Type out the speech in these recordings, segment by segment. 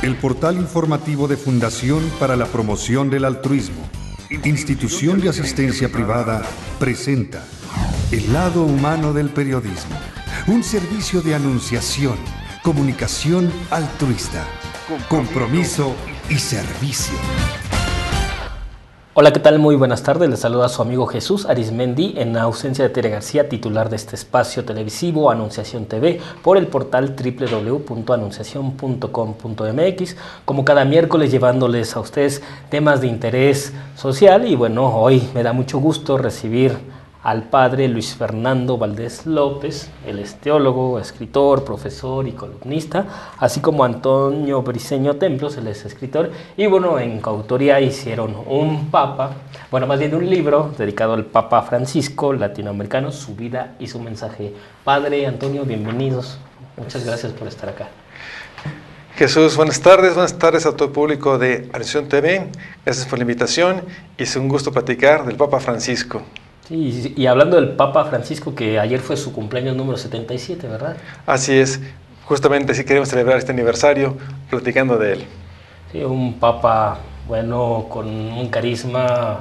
El portal informativo de Fundación para la Promoción del Altruismo, institución de asistencia privada, presenta El lado humano del periodismo, un servicio de anunciación, comunicación altruista, compromiso y servicio. Hola, ¿qué tal? Muy buenas tardes. Les saluda a su amigo Jesús Arismendi en ausencia de Tere García, titular de este espacio televisivo Anunciación TV por el portal www.anunciacion.com.mx, como cada miércoles llevándoles a ustedes temas de interés social. Y bueno, hoy me da mucho gusto recibir al padre Luis Fernando Valdés López. Él es teólogo, escritor, profesor y columnista, así como Antonio Briceño Templos, él es escritor, y bueno, en coautoría hicieron un libro dedicado al Papa Francisco, latinoamericano, su vida y su mensaje. Padre Antonio, bienvenidos, muchas gracias por estar acá. Jesús, buenas tardes a todo el público de Anunciación TV, gracias por la invitación y es un gusto platicar del Papa Francisco. Sí, y hablando del Papa Francisco, que ayer fue su cumpleaños número 77, ¿verdad? Así es, justamente sí queremos celebrar este aniversario platicando de él. Sí, un Papa, bueno, con un carisma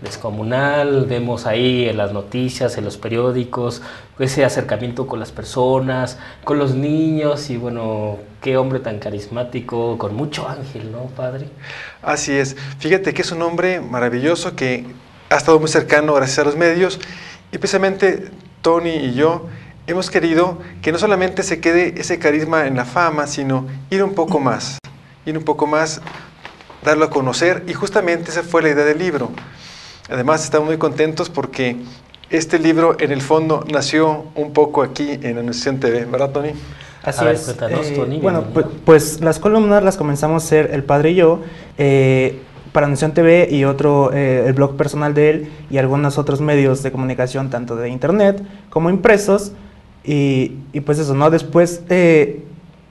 descomunal. Vemos ahí en las noticias, en los periódicos, ese acercamiento con las personas, con los niños, y bueno, qué hombre tan carismático, con mucho ángel, ¿no, padre? Así es, fíjate que es un hombre maravilloso que ha estado muy cercano gracias a los medios, y precisamente Tony y yo hemos querido que no solamente se quede ese carisma en la fama, sino ir un poco más, darlo a conocer, y justamente esa fue la idea del libro. Además estamos muy contentos porque este libro en el fondo nació un poco aquí en Anunciación TV, ¿verdad, Tony? Así es. Cuéntanos, Tony. Bueno, pues las columnas las comenzamos a hacer el padre y yo, para Anunciación TV y otro, el blog personal de él y algunos otros medios de comunicación, tanto de internet como impresos, y pues eso, ¿no? Después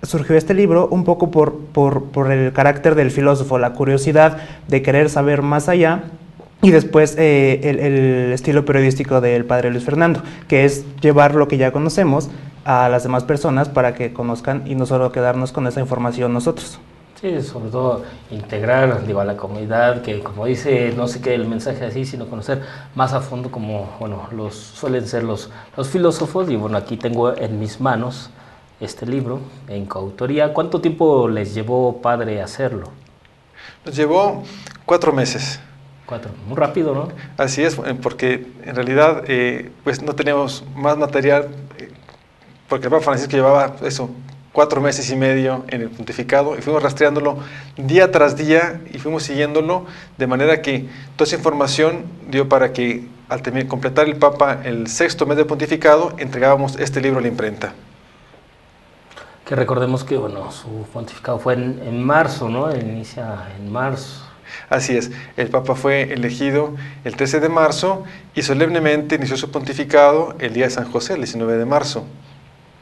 surgió este libro un poco por el carácter del filósofo, la curiosidad de querer saber más allá, y después el estilo periodístico del padre Luis Fernando, que es llevar lo que ya conocemos a las demás personas para que conozcan y no solo quedarnos con esa información nosotros. Sí, sobre todo integrar, a la comunidad, que como dice, no se quede el mensaje así, sino conocer más a fondo como, suelen ser los filósofos. Y bueno, aquí tengo en mis manos este libro en coautoría. ¿Cuánto tiempo les llevó, padre, hacerlo? Nos llevó 4 meses. 4, muy rápido, ¿no? Así es, porque en realidad pues no teníamos más material, porque el Papa Francisco llevaba 4 meses y medio en el pontificado, y fuimos rastreándolo día tras día y fuimos siguiéndolo, de manera que toda esa información dio para que al completar el Papa el 6º mes de pontificado entregábamos este libro a la imprenta. Que recordemos que su pontificado fue en marzo, ¿no? Inicia en marzo. Así es, el Papa fue elegido el 13 de marzo y solemnemente inició su pontificado el día de San José, el 19 de marzo.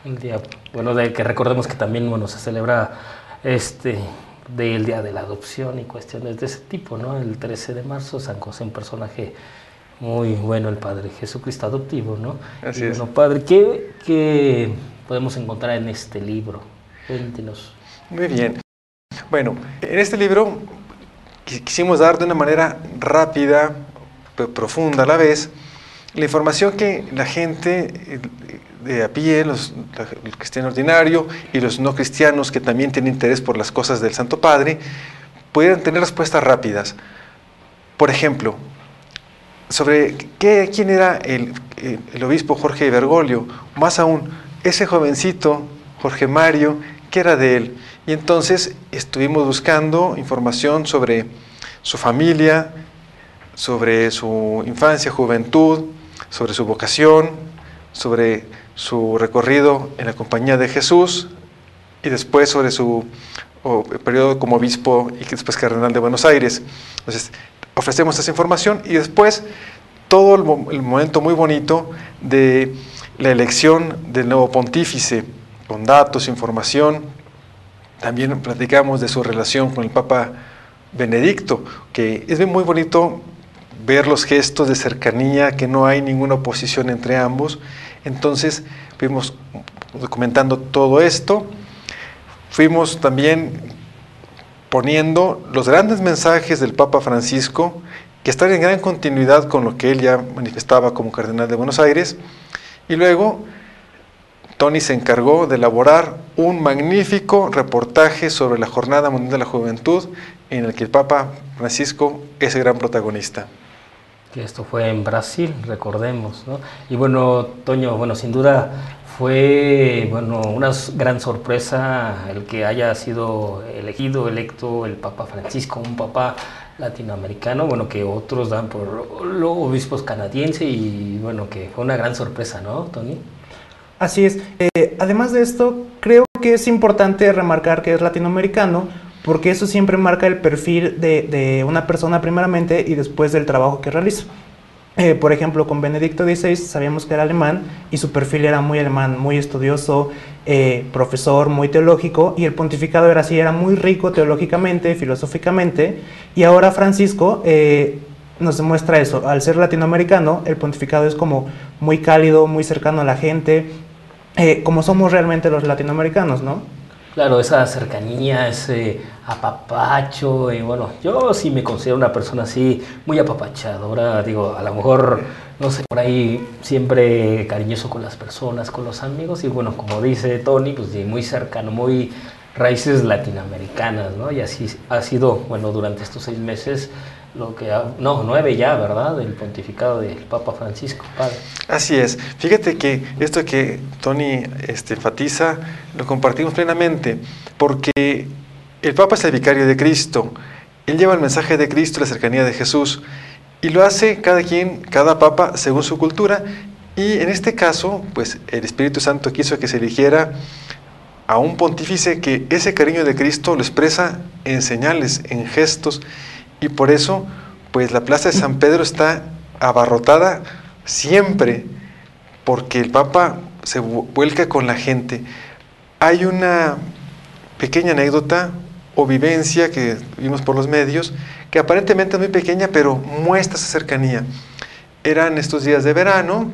El día, de que recordemos que también, se celebra del día de la adopción y cuestiones de ese tipo, ¿no? El 13 de marzo, San José, un personaje muy bueno, el Padre Jesucristo adoptivo, ¿no? Así es. Padre, ¿qué podemos encontrar en este libro? Cuéntenos. Muy bien. Bueno, en este libro quisimos dar de una manera rápida, pero profunda a la vez, la información que la gente de a pie, el cristiano ordinario y los no cristianos que también tienen interés por las cosas del Santo Padre, pudieran tener respuestas rápidas. Por ejemplo, sobre quién era el obispo Jorge de Bergoglio, más aún, ese jovencito, Jorge Mario, ¿qué era de él? Y entonces estuvimos buscando información sobre su familia, sobre su infancia, juventud, sobre su vocación, sobre su recorrido en la compañía de Jesús, y después sobre su periodo como obispo y después cardenal de Buenos Aires. Entonces, ofrecemos esa información y después todo el momento muy bonito de la elección del nuevo pontífice, con datos, información. También platicamos de su relación con el Papa Benedicto, que es muy bonito ver los gestos de cercanía, que no hay ninguna oposición entre ambos. Entonces fuimos documentando todo esto, fuimos también poniendo los grandes mensajes del Papa Francisco, que están en gran continuidad con lo que él ya manifestaba como cardenal de Buenos Aires, y luego Tony se encargó de elaborar un magnífico reportaje sobre la Jornada Mundial de la Juventud, en el que el Papa Francisco es el gran protagonista. Que esto fue en Brasil, recordemos, ¿no? Y bueno, Toño, bueno, sin duda fue, bueno, una gran sorpresa el que haya sido electo el Papa Francisco, un papa latinoamericano, bueno, que otros dan por los obispos canadienses, y bueno, que fue una gran sorpresa, ¿no, Tony? Así es. Además de esto, creo que es importante remarcar que es latinoamericano, porque eso siempre marca el perfil de una persona primeramente y después del trabajo que realiza. Por ejemplo, con Benedicto XVI sabíamos que era alemán y su perfil era muy alemán, muy estudioso, profesor, muy teológico, y el pontificado era así, era muy rico teológicamente, filosóficamente, y ahora Francisco nos demuestra eso. Al ser latinoamericano, el pontificado es como muy cálido, muy cercano a la gente, como somos realmente los latinoamericanos, ¿no? Claro, esa cercanía, ese apapacho, y bueno, yo sí me considero una persona así, muy apapachadora, digo, a lo mejor, no sé, por ahí siempre cariñoso con las personas, con los amigos, y bueno, como dice Tony, pues sí, muy cercano, muy raíces latinoamericanas, ¿no? Y así ha sido, bueno, durante estos 6 meses, lo que, no, 9 ya, ¿verdad?, del pontificado del Papa Francisco, padre. Así es. Fíjate que esto que Tony enfatiza, lo compartimos plenamente, porque el Papa es el vicario de Cristo. Él lleva el mensaje de Cristo, la cercanía de Jesús, y lo hace cada Papa según su cultura, y en este caso, pues el Espíritu Santo quiso que se eligiera a un pontífice que ese cariño de Cristo lo expresa en señales, en gestos, y por eso, pues la Plaza de San Pedro está abarrotada siempre, porque el Papa se vuelca con la gente. Hay una pequeña anécdota o vivencia que vimos por los medios, que aparentemente es muy pequeña, pero muestra esa cercanía. Eran estos días de verano,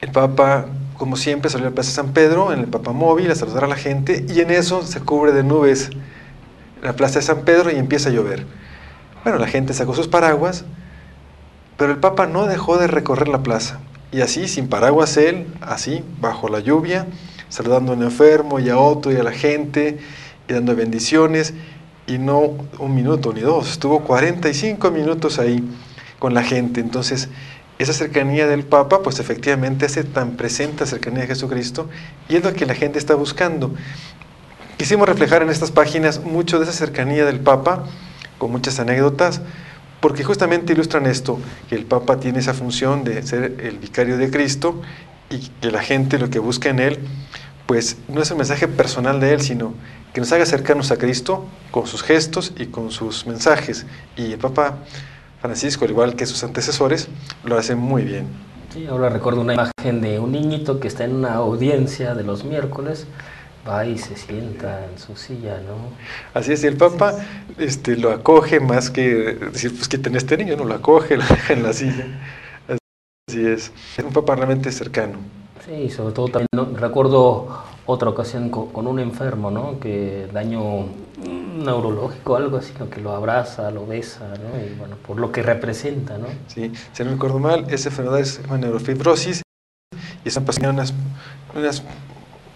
el Papa, como siempre, salió a la Plaza de San Pedro, en el Papa Móvil, a saludar a la gente, y en eso se cubre de nubes la Plaza de San Pedro y empieza a llover. Bueno, la gente sacó sus paraguas, pero el Papa no dejó de recorrer la plaza. Y así, sin paraguas él, así, bajo la lluvia, saludando a un enfermo y a otro y a la gente, y dando bendiciones, y no 1 minuto ni 2, estuvo 45 minutos ahí con la gente. Entonces, esa cercanía del Papa, pues efectivamente hace tan presente la cercanía de Jesucristo, y es lo que la gente está buscando. Quisimos reflejar en estas páginas mucho de esa cercanía del Papa, con muchas anécdotas, porque justamente ilustran esto, que el Papa tiene esa función de ser el vicario de Cristo, y que la gente lo que busca en él, pues no es un mensaje personal de él, sino que nos haga cercanos a Cristo con sus gestos y con sus mensajes. Y el Papa Francisco, al igual que sus antecesores, lo hace muy bien. Sí, ahora recuerdo una imagen de un niñito que está en una audiencia de los miércoles, va y se sienta en su silla, ¿no? Así es, y el Papa lo acoge más que decir, pues quiten este niño, no lo acoge, lo deja en la silla. Así es un Papa realmente cercano. Sí, sobre todo también, ¿no? Recuerdo otra ocasión con un enfermo, ¿no?, que daño neurológico, algo así, que lo abraza, lo besa, ¿no?, y bueno, por lo que representa, ¿no? Sí, si no me acuerdo mal, esa enfermedad es una neurofibrosis, y están pasando unas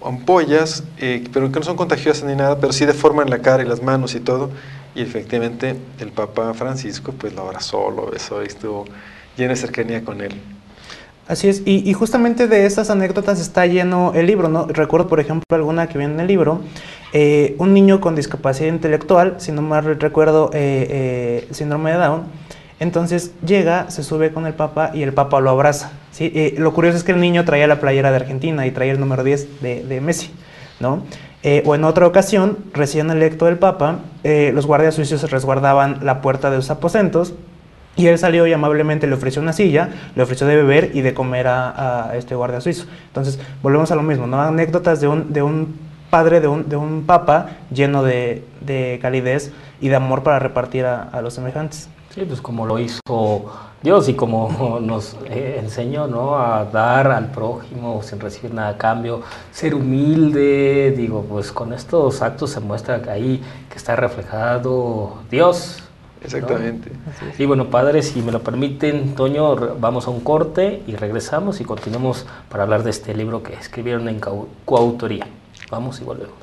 ampollas, pero que no son contagiosas ni nada, pero sí deforman la cara y las manos y todo, y efectivamente el Papa Francisco pues lo abrazó, lo besó y estuvo lleno de cercanía con él. Así es, y justamente de esas anécdotas está lleno el libro, ¿no? Recuerdo, por ejemplo, alguna que viene en el libro, un niño con discapacidad intelectual, si no mal recuerdo, síndrome de Down. Entonces llega, se sube con el Papa y el Papa lo abraza, ¿sí? Lo curioso es que el niño traía la playera de Argentina y traía el número 10 de Messi, ¿no? O en otra ocasión, recién electo el Papa, los guardias suizos resguardaban la puerta de sus aposentos, y él salió y amablemente le ofreció una silla, le ofreció de beber y de comer a este guardia suizo. Entonces, volvemos a lo mismo, ¿no? Anécdotas de un padre, de un Papa lleno de calidez y de amor para repartir a los semejantes. Sí, pues como lo hizo Dios, y como nos enseñó, ¿no? A dar al prójimo sin recibir nada a cambio, ser humilde, digo, pues con estos actos se muestra que ahí que está reflejado Dios, ¿no? Exactamente. Y bueno, padre, si me lo permiten, Toño, vamos a un corte y regresamos y continuamos para hablar de este libro que escribieron en coautoría. Vamos y volvemos.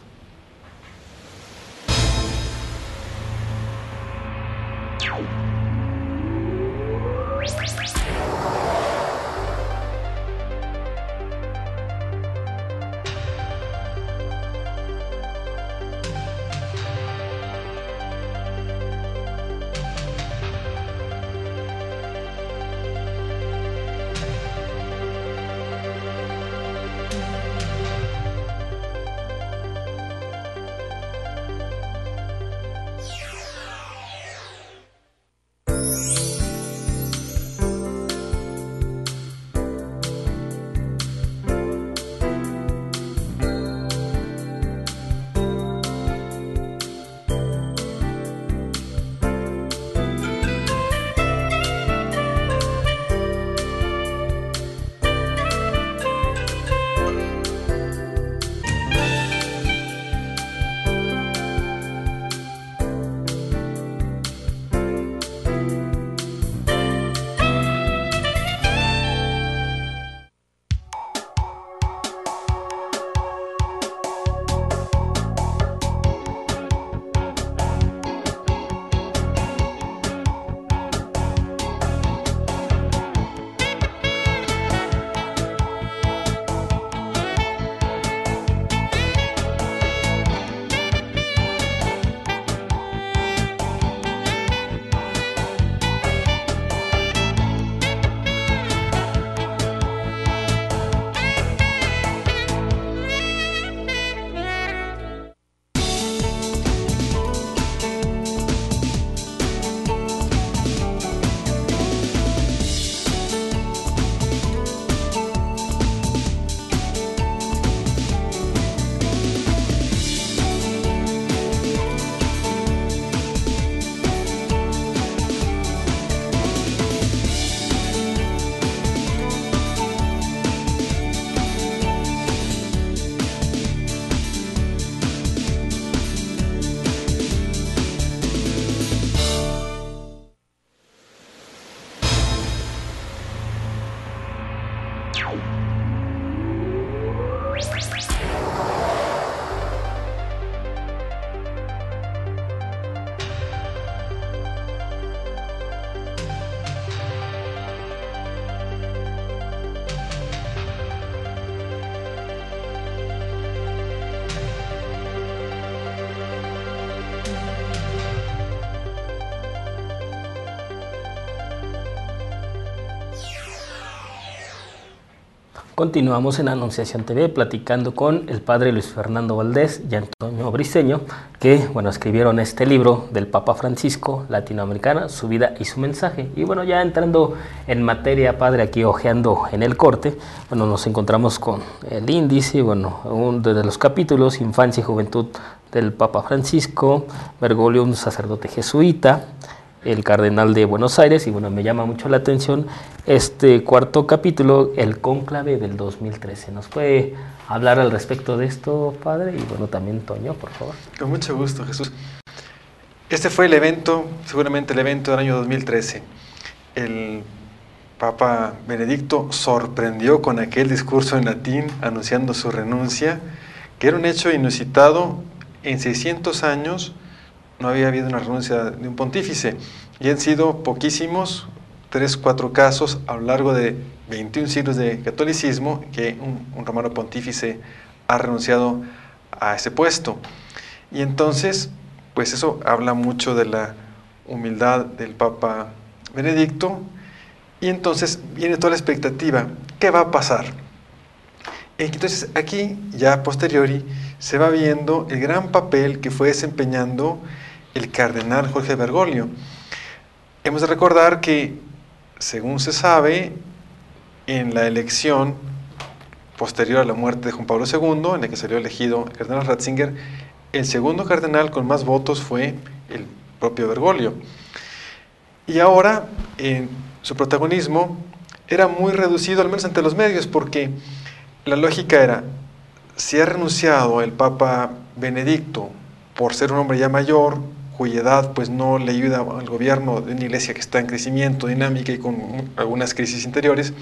Continuamos en Anunciación TV platicando con el padre Luis Fernando Valdés y Antonio Briceño, que bueno, escribieron este libro del Papa Francisco, Latinoamericana, su vida y su mensaje. Y bueno, ya entrando en materia, padre, aquí hojeando en el corte, bueno, nos encontramos con el índice, bueno, uno de los capítulos, Infancia y Juventud del Papa Francisco, Bergoglio, un sacerdote jesuita, el cardenal de Buenos Aires, y bueno, me llama mucho la atención este cuarto capítulo, el cónclave del 2013. ¿Nos puede hablar al respecto de esto, padre? Y bueno, también Toño, por favor. Con mucho gusto, Jesús. Este fue el evento, seguramente el evento del año 2013. El Papa Benedicto sorprendió con aquel discurso en latín anunciando su renuncia, que era un hecho inusitado. En 600 años no había habido una renuncia de un pontífice, y han sido poquísimos, 3, 4 casos a lo largo de 21 siglos de catolicismo que un romano pontífice ha renunciado a ese puesto. Y entonces, pues eso habla mucho de la humildad del Papa Benedicto, y entonces viene toda la expectativa, ¿qué va a pasar? Entonces aquí, ya a posteriori, se va viendo el gran papel que fue desempeñando el cardenal Jorge Bergoglio. Hemos de recordar que, según se sabe, en la elección posterior a la muerte de Juan Pablo II, en la que salió elegido el cardenal Ratzinger, el segundo cardenal con más votos fue el propio Bergoglio. Y ahora su protagonismo era muy reducido, al menos ante los medios, porque la lógica era, si ha renunciado el Papa Benedicto por ser un hombre ya mayor, cuya edad pues no le ayuda al gobierno de una iglesia que está en crecimiento, dinámica y con algunas crisis interiores,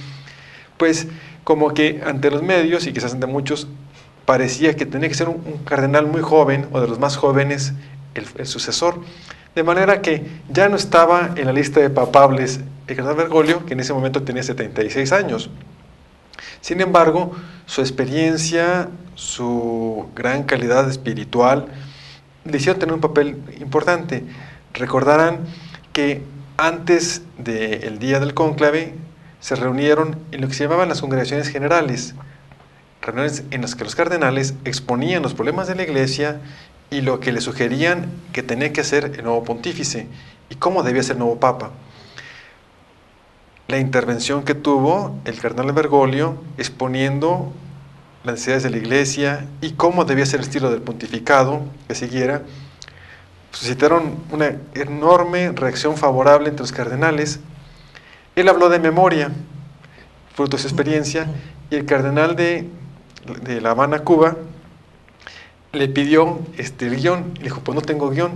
pues como que ante los medios y quizás ante muchos, parecía que tenía que ser un cardenal muy joven o de los más jóvenes el sucesor, de manera que ya no estaba en la lista de papables el cardenal Bergoglio, que en ese momento tenía 76 años. Sin embargo, su experiencia, su gran calidad espiritual, le hicieron tener un papel importante. Recordarán que antes del día del cónclave se reunieron en lo que se llamaban las congregaciones generales, reuniones en las que los cardenales exponían los problemas de la iglesia y lo que le sugerían que tenía que hacer el nuevo pontífice y cómo debía ser el nuevo papa. La intervención que tuvo el cardenal Bergoglio exponiendo las necesidades de la iglesia y cómo debía ser el estilo del pontificado que siguiera, suscitaron una enorme reacción favorable entre los cardenales. Él habló de memoria, fruto de su experiencia, y el cardenal de La Habana, Cuba, le pidió el guión, y le dijo, pues no tengo guión,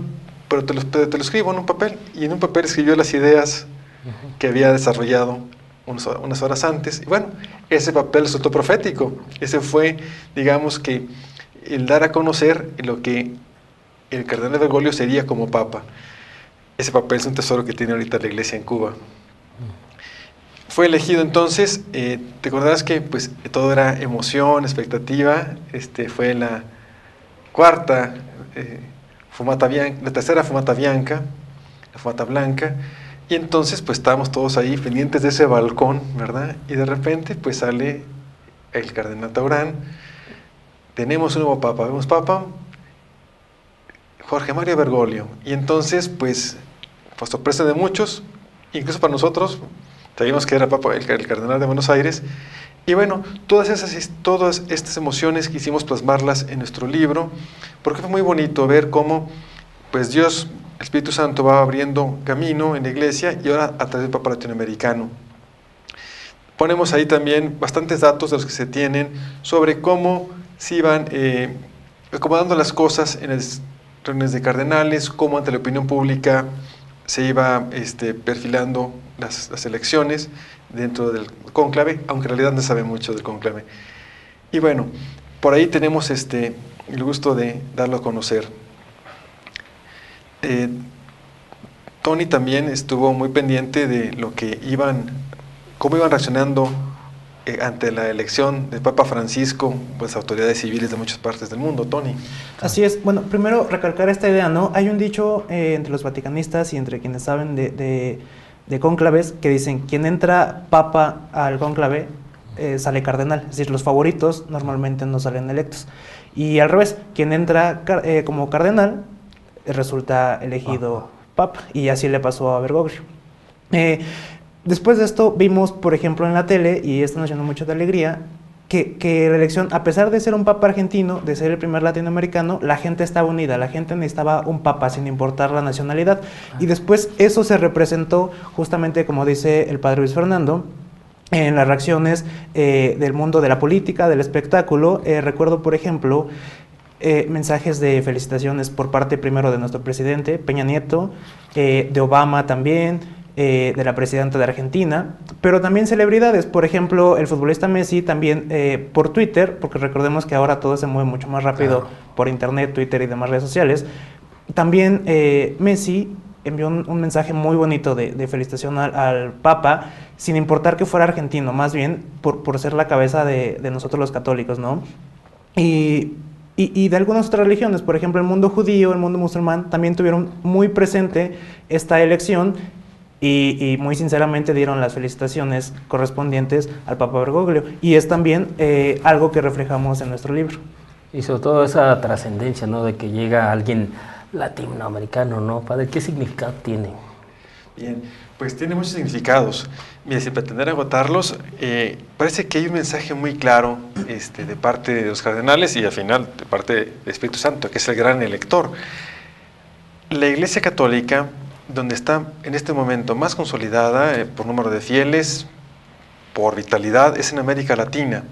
pero te lo escribo en un papel, y en un papel escribió las ideas que había desarrollado unas horas antes, y bueno, ese papel resultó profético. Ese fue, digamos que, el dar a conocer lo que el cardenal Bergoglio sería como papa. Ese papel es un tesoro que tiene ahorita la iglesia en Cuba. Fue elegido entonces, te acordarás que pues todo era emoción, expectativa, fue la cuarta fumata bianca, la tercera fumata bianca, la fumata blanca, y entonces pues estábamos todos ahí pendientes de ese balcón, ¿verdad? Y de repente pues sale el cardenal Taurán, tenemos un nuevo papa, vemos papa, Jorge Mario Bergoglio, y entonces pues sorpresa de muchos, incluso para nosotros, sabíamos que era papa, el cardenal de Buenos Aires, y bueno, todas estas emociones quisimos plasmarlas en nuestro libro, porque fue muy bonito ver cómo pues Dios, el Espíritu Santo, va abriendo camino en la iglesia y ahora a través del Papa latinoamericano. Ponemos ahí también bastantes datos de los que se tienen sobre cómo se iban acomodando las cosas en las reuniones de cardenales, cómo ante la opinión pública se iba perfilando las elecciones dentro del cónclave, aunque en realidad no se sabe mucho del cónclave. Y bueno, por ahí tenemos el gusto de darlo a conocer. Tony también estuvo muy pendiente de lo que cómo iban reaccionando ante la elección del Papa Francisco, pues autoridades civiles de muchas partes del mundo. Tony. Así es. Bueno, primero recalcar esta idea, ¿no? Hay un dicho entre los vaticanistas y entre quienes saben de cónclaves que dicen, quien entra papa al cónclave sale cardenal, es decir, los favoritos normalmente no salen electos. Y al revés, quien entra como cardenal resulta elegido papa, y así le pasó a Bergoglio. Después de esto vimos, por ejemplo, en la tele, y esto nos llenó mucho de alegría, que la elección, a pesar de ser un papa argentino, de ser el primer latinoamericano, la gente estaba unida, la gente necesitaba un papa sin importar la nacionalidad. Y después eso se representó justamente, como dice el padre Luis Fernando, en las reacciones del mundo de la política, del espectáculo. Recuerdo, por ejemplo, mensajes de felicitaciones por parte primero de nuestro presidente Peña Nieto, de Obama también, de la presidenta de Argentina, pero también celebridades, por ejemplo el futbolista Messi también por Twitter, porque recordemos que ahora todo se mueve mucho más rápido por internet, Twitter y demás redes sociales. También Messi envió un mensaje muy bonito de felicitación al Papa, sin importar que fuera argentino, más bien por ser la cabeza de nosotros los católicos, ¿no? Y de algunas otras religiones, por ejemplo el mundo judío, el mundo musulmán, también tuvieron muy presente esta elección y muy sinceramente dieron las felicitaciones correspondientes al Papa Bergoglio. Y es también algo que reflejamos en nuestro libro. Y sobre todo esa trascendencia, ¿no? De que llega alguien latinoamericano, ¿no? Padre, ¿qué significado tiene? Bien, pues tiene muchos significados. Mira, sin pretender agotarlos, parece que hay un mensaje muy claro de parte de los cardenales y al final de parte del Espíritu Santo, que es el gran elector. La Iglesia Católica donde está en este momento más consolidada por número de fieles, por vitalidad, es en América Latina.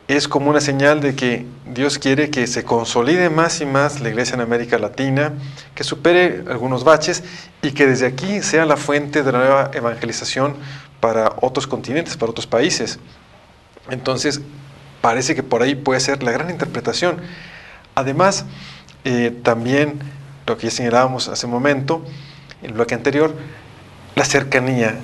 Es como una señal de que Dios quiere que se consolide más y más la iglesia en América Latina, que supere algunos baches y que desde aquí sea la fuente de la nueva evangelización para otros continentes, para otros países. Entonces, parece que por ahí puede ser la gran interpretación. Además, también lo que ya señalábamos hace un momento, en el bloque anterior, la cercanía.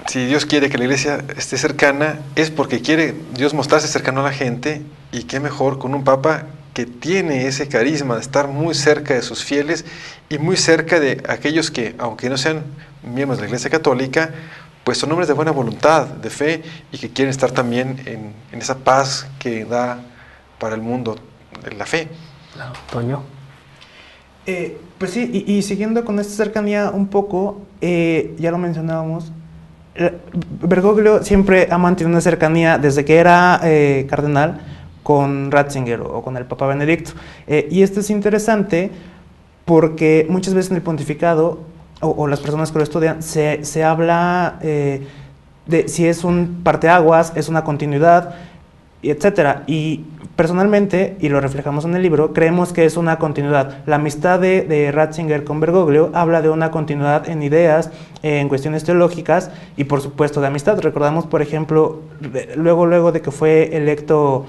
Si Dios quiere que la iglesia esté cercana, es porque quiere Dios mostrarse cercano a la gente, y qué mejor con un papa que tiene ese carisma de estar muy cerca de sus fieles y muy cerca de aquellos que, aunque no sean miembros de la iglesia católica, pues son hombres de buena voluntad, de fe, y que quieren estar también en esa paz que da para el mundo la fe. Claro. Toño. Pues sí, y siguiendo con esta cercanía un poco, ya lo mencionábamos, Bergoglio siempre ha mantenido una cercanía desde que era cardenal con Ratzinger o con el Papa Benedicto. Y esto es interesante porque muchas veces en el pontificado, o las personas que lo estudian, se habla de si es un parteaguas, es una continuidad, etcétera. Y personalmente, y lo reflejamos en el libro, creemos que es una continuidad. La amistad de Ratzinger con Bergoglio habla de una continuidad en ideas, en cuestiones teológicas y por supuesto de amistad. Recordamos, por ejemplo, luego de que fue electo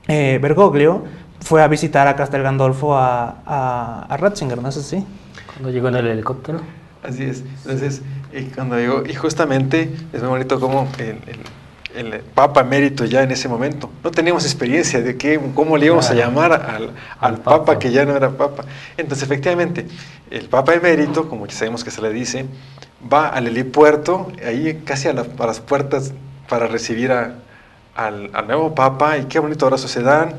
Bergoglio, fue a visitar a Castel Gandolfo a Ratzinger, ¿no es así? Cuando llegó en el helicóptero. Así es. Entonces, cuando llegó, y justamente es muy bonito como el Papa emérito ya en ese momento, no teníamos experiencia de cómo le íbamos a llamar al Papa que ya no era Papa. Entonces, efectivamente, el Papa emérito, como ya sabemos que se le dice, va al helipuerto, ahí casi a las puertas para recibir al nuevo Papa, y qué bonito abrazo se dan,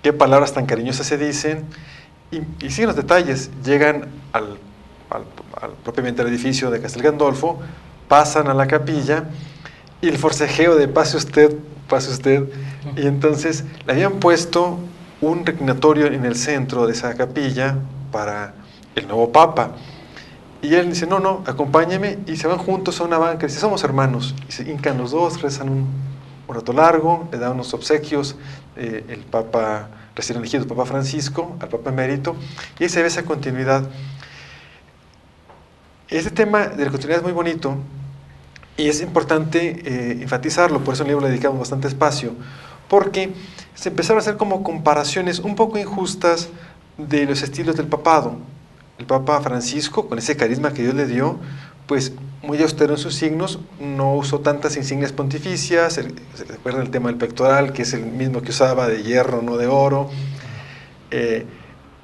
qué palabras tan cariñosas se dicen, y siguen los detalles. Llegan al propiamente al edificio de Castel Gandolfo, pasan a la capilla, y el forcejeo de pase usted, y entonces le habían puesto un reclinatorio en el centro de esa capilla para el nuevo Papa. Y él dice, no, acompáñeme, y se van juntos a una banca, y dice, somos hermanos, y se hincan los dos, rezan un rato largo, le dan unos obsequios, el Papa recién elegido, el Papa Francisco, al Papa emérito, y ahí se ve esa continuidad. Este tema de la continuidad es muy bonito, y es importante enfatizarlo, por eso en el libro le dedicamos bastante espacio, porque se empezaron a hacer como comparaciones un poco injustas de los estilos del papado. El Papa Francisco, con ese carisma que Dios le dio, pues muy austero en sus signos, no usó tantas insignias pontificias. Se recuerda el tema del pectoral, que es el mismo que usaba, de hierro, no de oro. En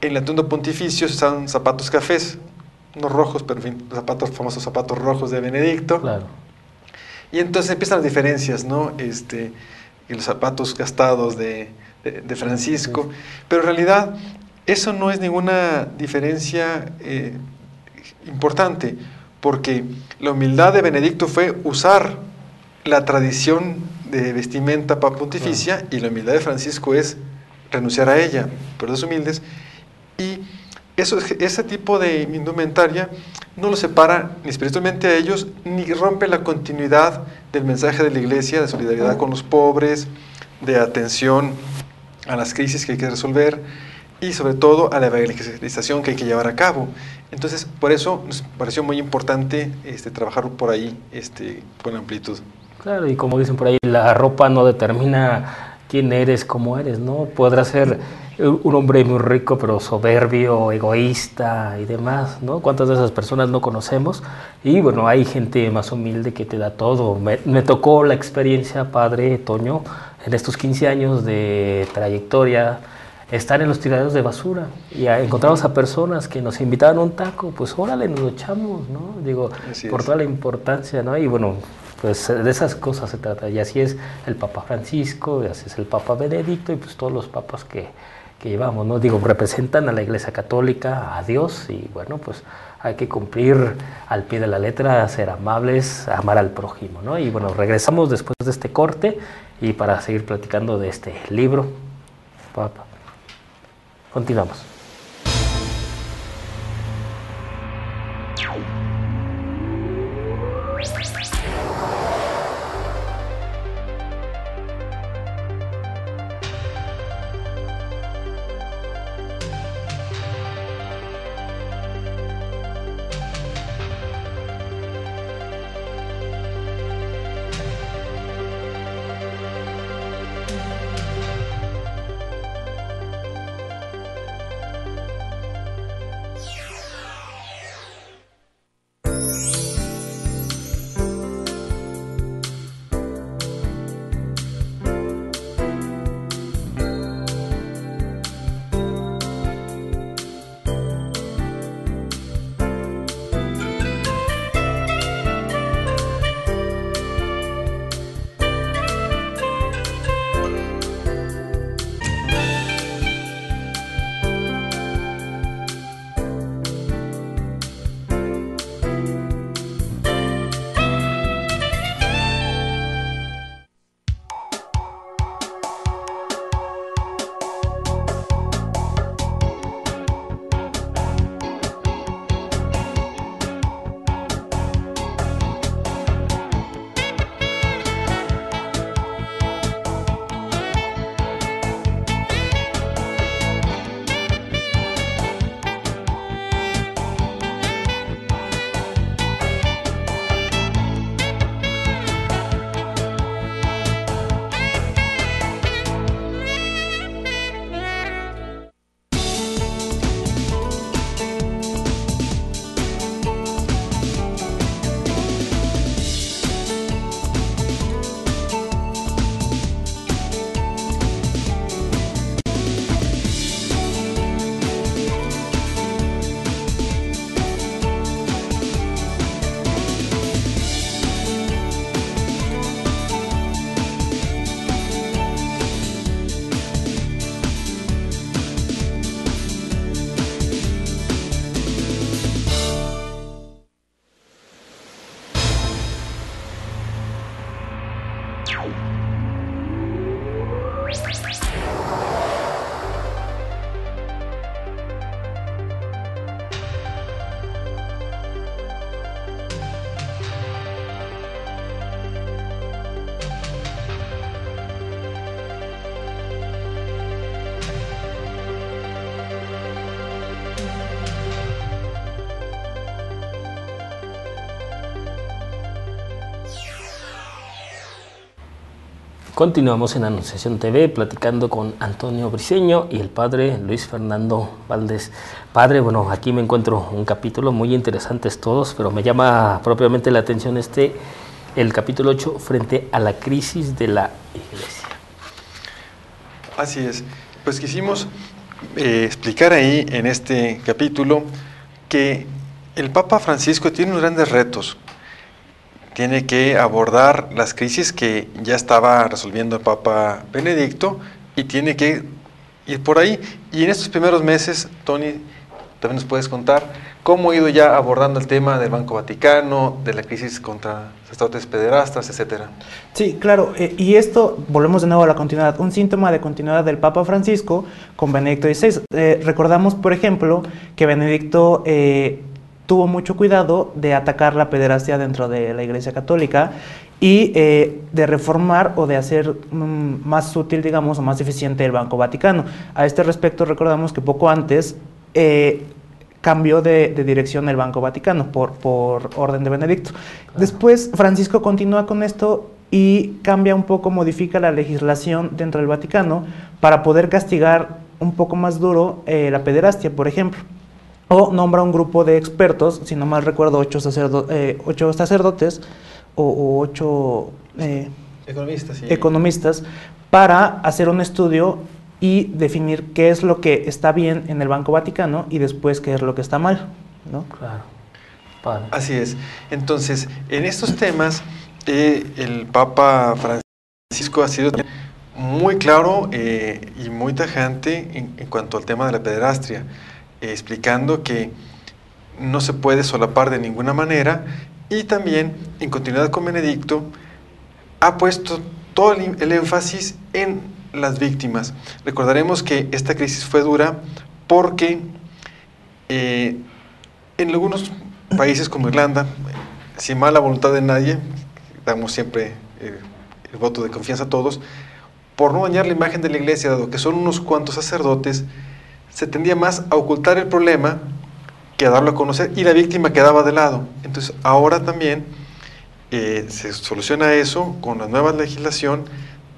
el atuendo pontificio se usaban zapatos cafés, no rojos, pero en fin, los famosos zapatos rojos de Benedicto. Claro. Y entonces empiezan las diferencias, ¿no? Y los zapatos gastados de Francisco. Sí. Pero en realidad eso no es ninguna diferencia importante, porque la humildad de Benedicto fue usar la tradición de vestimenta pontificia, claro, y la humildad de Francisco es renunciar a ella, pero los humildes. Y ese tipo de indumentaria no los separa ni espiritualmente a ellos, ni rompe la continuidad del mensaje de la Iglesia, de solidaridad con los pobres, de atención a las crisis que hay que resolver, y sobre todo a la evangelización que hay que llevar a cabo. Entonces, por eso nos pareció muy importante trabajar por ahí con amplitud. Claro, y como dicen por ahí, la ropa no determina quién eres, cómo eres, ¿no? Podrás ser un hombre muy rico, pero soberbio, egoísta y demás, ¿no? ¿Cuántas de esas personas no conocemos? Y bueno, hay gente más humilde que te da todo. Me tocó la experiencia, padre Toño, en estos 15 años de trayectoria, estar en los tiraderos de basura y encontramos a personas que nos invitaban a un taco, pues órale, nos lo echamos, ¿no? Digo, por toda la importancia, ¿no? Y bueno, pues de esas cosas se trata, y así es el Papa Francisco, y así es el Papa Benedicto, y pues todos los papas que llevamos, ¿no? Digo, representan a la Iglesia Católica, a Dios, y bueno, pues hay que cumplir al pie de la letra, ser amables, amar al prójimo, ¿no? Y bueno, regresamos después de este corte, y para seguir platicando de este libro, Papa. Continuamos. Continuamos en Anunciación TV platicando con Antonio Briceño y el padre Luis Fernando Valdés. Padre, bueno, aquí me encuentro un capítulo muy interesantes todos, pero me llama propiamente la atención el capítulo 8, frente a la crisis de la Iglesia. Así es. Pues quisimos explicar ahí en este capítulo que el Papa Francisco tiene unos grandes retos. Tiene que abordar las crisis que ya estaba resolviendo el Papa Benedicto y tiene que ir por ahí. Y en estos primeros meses, Tony, también nos puedes contar cómo ha ido ya abordando el tema del Banco Vaticano, de la crisis contra sacerdotes pederastas, etcétera. Sí, claro, y esto, volvemos de nuevo a la continuidad, un síntoma de continuidad del Papa Francisco con Benedicto XVI. Recordamos, por ejemplo, que Benedicto tuvo mucho cuidado de atacar la pederastia dentro de la Iglesia Católica y de reformar o de hacer más útil, digamos, o más eficiente el Banco Vaticano. A este respecto, recordamos que poco antes cambió de dirección el Banco Vaticano por orden de Benedicto. Después, Francisco continúa con esto y cambia un poco, modifica la legislación dentro del Vaticano para poder castigar un poco más duro la pederastia, por ejemplo. O nombra un grupo de expertos, si no mal recuerdo, 8 sacerdotes o 8 economistas, para hacer un estudio y definir qué es lo que está bien en el Banco Vaticano y después qué es lo que está mal, ¿no? Claro. Padre. Así es. Entonces, en estos temas, el Papa Francisco ha sido muy claro y muy tajante en cuanto al tema de la pederastia, explicando que no se puede solapar de ninguna manera, y también, en continuidad con Benedicto, ha puesto todo el énfasis en las víctimas. Recordaremos que esta crisis fue dura porque en algunos países como Irlanda, sin mala voluntad de nadie, damos siempre el voto de confianza a todos, por no dañar la imagen de la Iglesia, dado que son unos cuantos sacerdotes, se tendía más a ocultar el problema que a darlo a conocer, y la víctima quedaba de lado. Entonces ahora también se soluciona eso con la nueva legislación,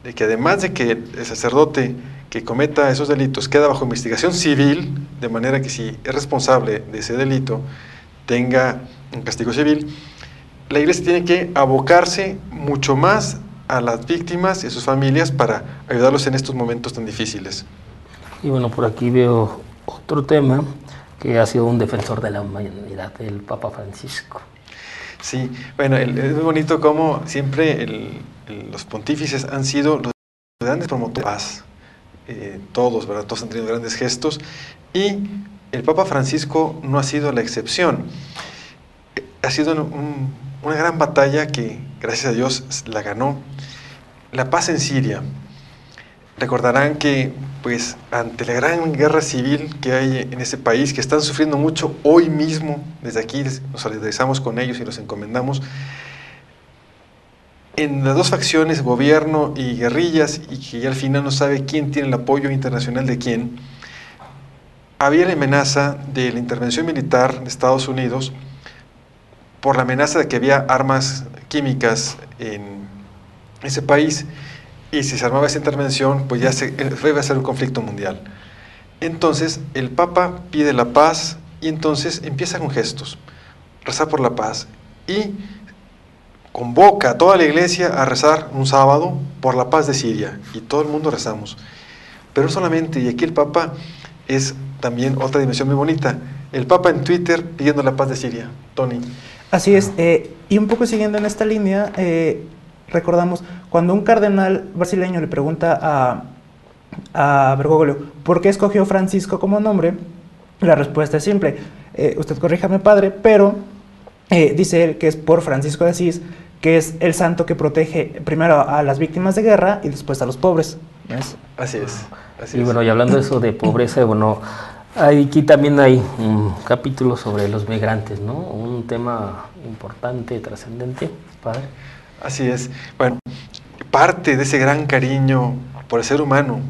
de que además de que el sacerdote que cometa esos delitos queda bajo investigación civil, de manera que si es responsable de ese delito tenga un castigo civil, la Iglesia tiene que abocarse mucho más a las víctimas y a sus familias para ayudarlos en estos momentos tan difíciles. Y bueno, por aquí veo otro tema que ha sido un defensor de la humanidad, el Papa Francisco. Sí, bueno, es muy bonito cómo siempre los pontífices han sido los grandes promotores de paz. Todos, ¿verdad? Todos han tenido grandes gestos, y el Papa Francisco no ha sido la excepción. Ha sido una gran batalla que, gracias a Dios, la ganó. La paz en Siria. Recordarán que, pues, ante la gran guerra civil que hay en ese país, que están sufriendo mucho hoy mismo, desde aquí nos solidarizamos con ellos y los encomendamos, en las dos facciones, gobierno y guerrillas, y que ya al final no sabe quién tiene el apoyo internacional de quién, había la amenaza de la intervención militar de Estados Unidos por la amenaza de que había armas químicas en ese país, y si se armaba esa intervención, pues ya iba a ser un conflicto mundial. Entonces el Papa pide la paz, y entonces empieza con gestos, rezar por la paz, y convoca a toda la Iglesia a rezar un sábado por la paz de Siria, y todo el mundo rezamos. Pero no solamente, y aquí el Papa es también otra dimensión muy bonita, el Papa en Twitter pidiendo la paz de Siria. Tony. Así es, y un poco siguiendo en esta línea, recordamos cuando un cardenal brasileño le pregunta a Bergoglio ¿por qué escogió Francisco como nombre? La respuesta es simple, usted corríjame, padre, pero dice él que es por Francisco de Asís, que es el santo que protege primero a las víctimas de guerra y después a los pobres. ¿Ves? Así es. Y bueno, y hablando de eso de pobreza, bueno, aquí también hay un capítulo sobre los migrantes, ¿no? Un tema importante, trascendente, padre. Así es. Bueno, parte de ese gran cariño por el ser humano,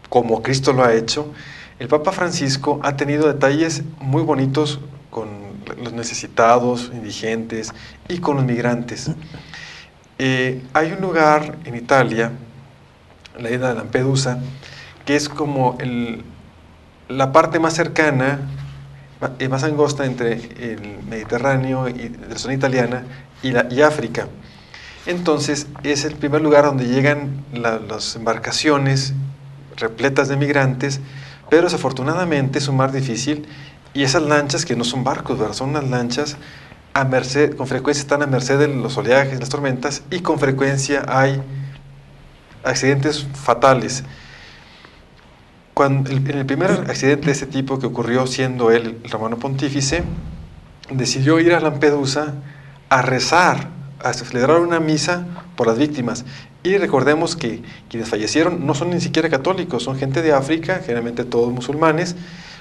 como Cristo lo ha hecho, el Papa Francisco ha tenido detalles muy bonitos con los necesitados, indigentes, y con los migrantes. Hay un lugar en Italia, la isla de Lampedusa, que es como la parte más cercana, más angosta entre el Mediterráneo y la zona italiana y África. Entonces es el primer lugar donde llegan las embarcaciones repletas de migrantes, pero desafortunadamente es un mar difícil y esas lanchas, que no son barcos, ¿verdad? Son unas lanchas con frecuencia están a merced de los oleajes, las tormentas, y con frecuencia hay accidentes fatales. En el primer accidente de este tipo que ocurrió, siendo él el romano pontífice, decidió ir a Lampedusa a rezar, a celebrar una misa por las víctimas. Y recordemos que quienes fallecieron no son ni siquiera católicos, son gente de África, generalmente todos musulmanes,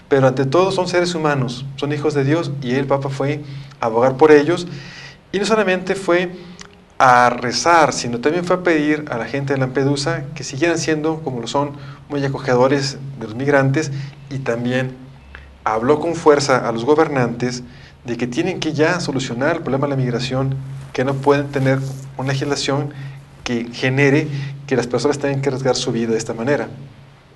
pero ante todo son seres humanos, son hijos de Dios, y el Papa fue a abogar por ellos, y no solamente fue a rezar, sino también fue a pedir a la gente de Lampedusa que siguieran siendo, como lo son, muy acogedores de los migrantes, y también habló con fuerza a los gobernantes de que tienen que ya solucionar el problema de la migración, que no pueden tener una legislación que genere que las personas tengan que arriesgar su vida de esta manera.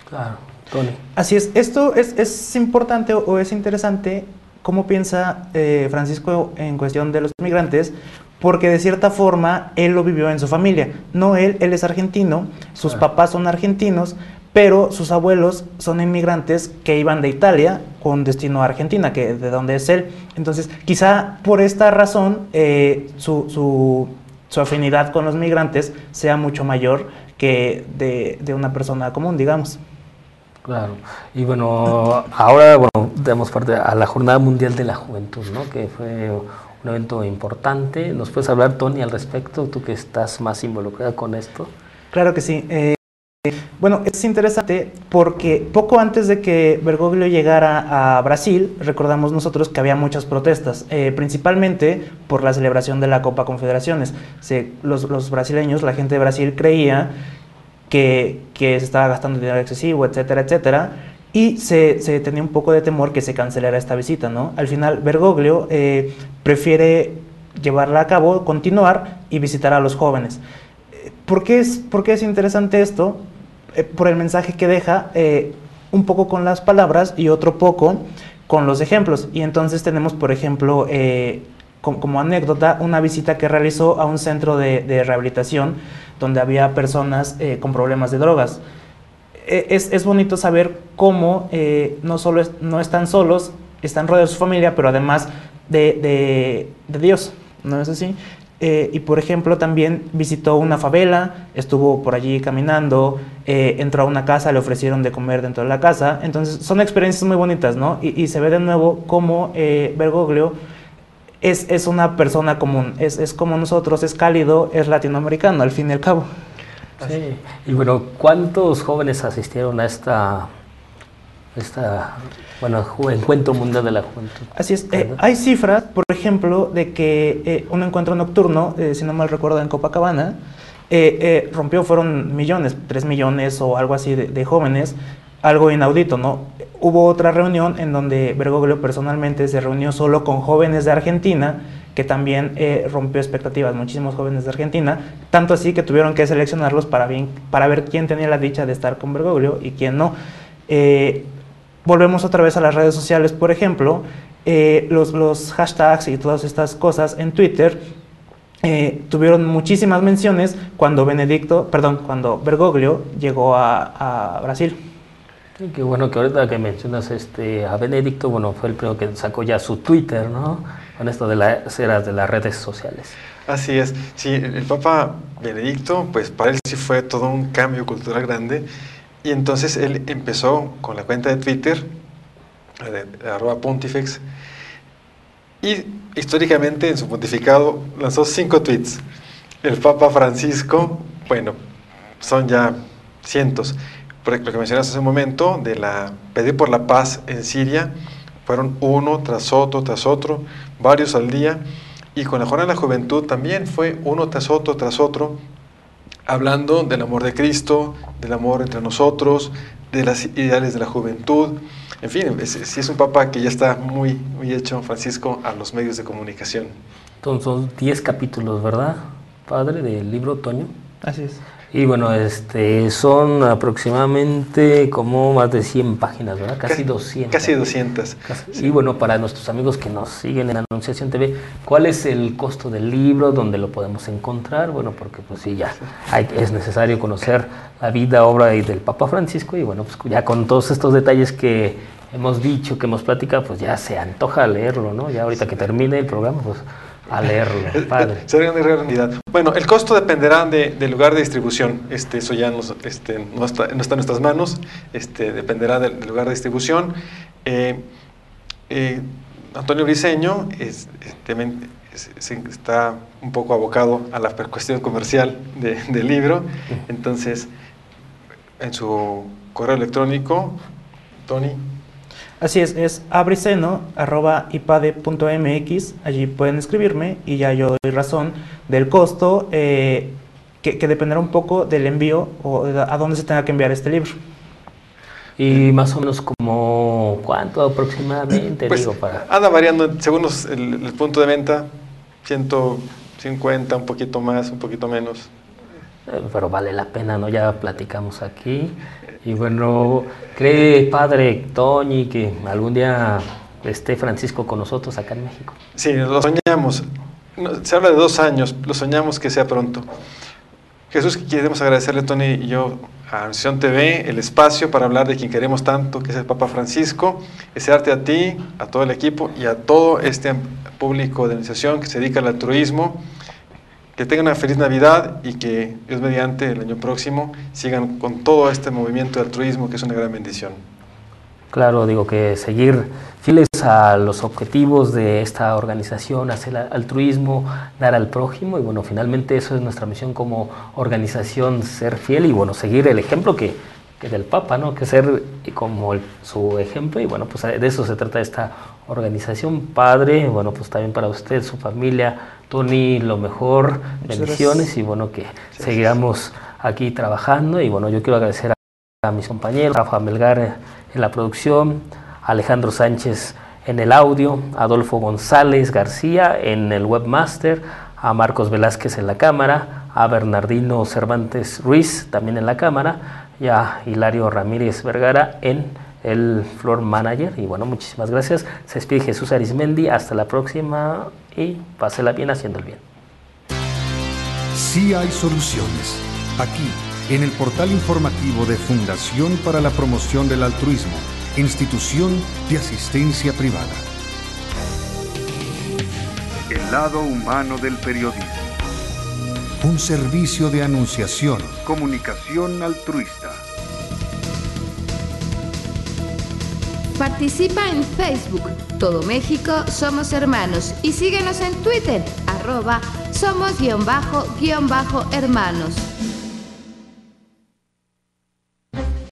Claro, Tony. Así es, esto es importante o es interesante cómo piensa Francisco en cuestión de los migrantes, porque de cierta forma él lo vivió en su familia. No él es argentino, sus papás son argentinos, pero sus abuelos son inmigrantes que iban de Italia con destino a Argentina, que de donde es él. Entonces, quizá por esta razón su afinidad con los migrantes sea mucho mayor que de una persona común, digamos. Claro, y bueno, ahora damos parte a la Jornada Mundial de la Juventud, ¿no? Que fue un evento importante. ¿Nos puedes hablar, Tony, al respecto? Tú que estás más involucrada con esto. Claro que sí. Bueno, es interesante porque poco antes de que Bergoglio llegara a Brasil, recordamos nosotros que había muchas protestas, principalmente por la celebración de la Copa Confederaciones. Los brasileños, la gente de Brasil creía que se estaba gastando dinero excesivo, etcétera, etcétera, y se tenía un poco de temor que se cancelara esta visita, ¿no? Al final, Bergoglio prefiere llevarla a cabo, continuar y visitar a los jóvenes. ¿Por qué es interesante esto? Por el mensaje que deja, un poco con las palabras y otro poco con los ejemplos. Y entonces tenemos, por ejemplo, como anécdota, una visita que realizó a un centro de rehabilitación donde había personas con problemas de drogas. Es bonito saber cómo no están solos, están rodeados de su familia, pero además de Dios, ¿no es así? Y por ejemplo también visitó una favela, estuvo por allí caminando, entró a una casa, le ofrecieron de comer dentro de la casa. Entonces son experiencias muy bonitas, ¿no? Y se ve de nuevo cómo Bergoglio es una persona común, es como nosotros, es cálido, es latinoamericano al fin y al cabo. Sí. Y bueno, ¿cuántos jóvenes asistieron a esta Encuentro Mundial de la Juventud? Así es, hay cifras, por ejemplo, de que un encuentro nocturno, si no mal recuerdo, en Copacabana, fueron millones, 3 millones o algo así de jóvenes, algo inaudito, ¿no? Hubo otra reunión en donde Bergoglio personalmente se reunió solo con jóvenes de Argentina, que también rompió expectativas, muchísimos jóvenes de Argentina, tanto así que tuvieron que seleccionarlos para ver quién tenía la dicha de estar con Bergoglio y quién no. Volvemos otra vez a las redes sociales, por ejemplo, los hashtags y todas estas cosas en Twitter tuvieron muchísimas menciones cuando Bergoglio llegó a Brasil. Sí, qué bueno que ahorita que mencionas a Benedicto, bueno, fue el primero que sacó ya su Twitter, ¿no? Con esto de las eras de las redes sociales. Así es, sí, el Papa Benedicto, pues para él sí fue todo un cambio cultural grande, y entonces él empezó con la cuenta de Twitter, de @pontifex, y históricamente en su pontificado lanzó 5 tweets. El Papa Francisco, bueno, son ya cientos. Por lo que mencionaste hace un momento, pedir por la paz en Siria, fueron uno tras otro, varios al día, y con la Jornada de la Juventud también fue uno tras otro, hablando del amor de Cristo, del amor entre nosotros, de las ideales de la juventud. En fin, sí es un papa que ya está muy, muy hecho, Francisco, a los medios de comunicación. Entonces son 10 capítulos, ¿verdad? padre, del libro Toño. Así es. Y bueno, son aproximadamente como más de 100 páginas, ¿verdad? Casi 200. Casi 200. Sí. Y bueno, para nuestros amigos que nos siguen en Anunciación TV, ¿cuál es el costo del libro? ¿Dónde lo podemos encontrar? Bueno, porque pues sí, ya es necesario conocer la vida, obra del Papa Francisco, y bueno, pues ya con todos estos detalles que hemos dicho, que hemos platicado, pues ya se antoja leerlo, ¿no? Ya ahorita que termine el programa, pues a leerlo, padre. Sería una realidad. Bueno, el costo dependerá del lugar de distribución. Eso ya no está en nuestras manos. Dependerá del lugar de distribución. Antonio Briceño está un poco abocado a la cuestión comercial del libro. Entonces, en su correo electrónico, Tony. Así es abriceno@ipade.mx, allí pueden escribirme y ya yo doy razón del costo, que dependerá un poco del envío o a dónde se tenga que enviar este libro. Y más o menos como ¿cuánto aproximadamente? Pues, anda variando según el punto de venta, 150, un poquito más, un poquito menos. Pero vale la pena, ¿no? Ya platicamos aquí. Y bueno, ¿cree, padre Toñi, que algún día esté Francisco con nosotros acá en México? Sí, lo soñamos. Se habla de 2 años, lo soñamos que sea pronto. Jesús, queremos agradecerle, Tony y yo, a Anunciación TV, el espacio para hablar de quien queremos tanto, que es el Papa Francisco. Desearte a ti, a todo el equipo y a todo este público de Anunciación que se dedica al altruismo, que tengan una feliz Navidad y que Dios mediante el año próximo sigan con todo este movimiento de altruismo, que es una gran bendición. Claro, digo que seguir fieles a los objetivos de esta organización, hacer altruismo, dar al prójimo, y bueno, finalmente eso es nuestra misión como organización, ser fiel y bueno, seguir el ejemplo que del Papa, ¿no? Que ser como su ejemplo, y bueno, pues de eso se trata esta organización. Padre, bueno, pues también para usted, su familia, Tony, lo mejor, bendiciones, y bueno, que seguiremos aquí trabajando, y bueno, yo quiero agradecer a mis compañeros, Rafa Melgar en la producción, Alejandro Sánchez en el audio, Adolfo González García en el webmaster, a Marcos Velázquez en la cámara, a Bernardino Cervantes Ruiz también en la cámara, y a Hilario Ramírez Vergara en el floor manager. Y bueno, muchísimas gracias. Se despide Jesús Arismendi, hasta la próxima y pásela bien haciendo el bien. Sí hay soluciones. Aquí, en el portal informativo de Fundación para la Promoción del Altruismo, institución de asistencia privada. El lado humano del periodismo. Un servicio de anunciación, comunicación altruista. Participa en Facebook, Todo México Somos Hermanos, y síguenos en Twitter, @somos_hermanos.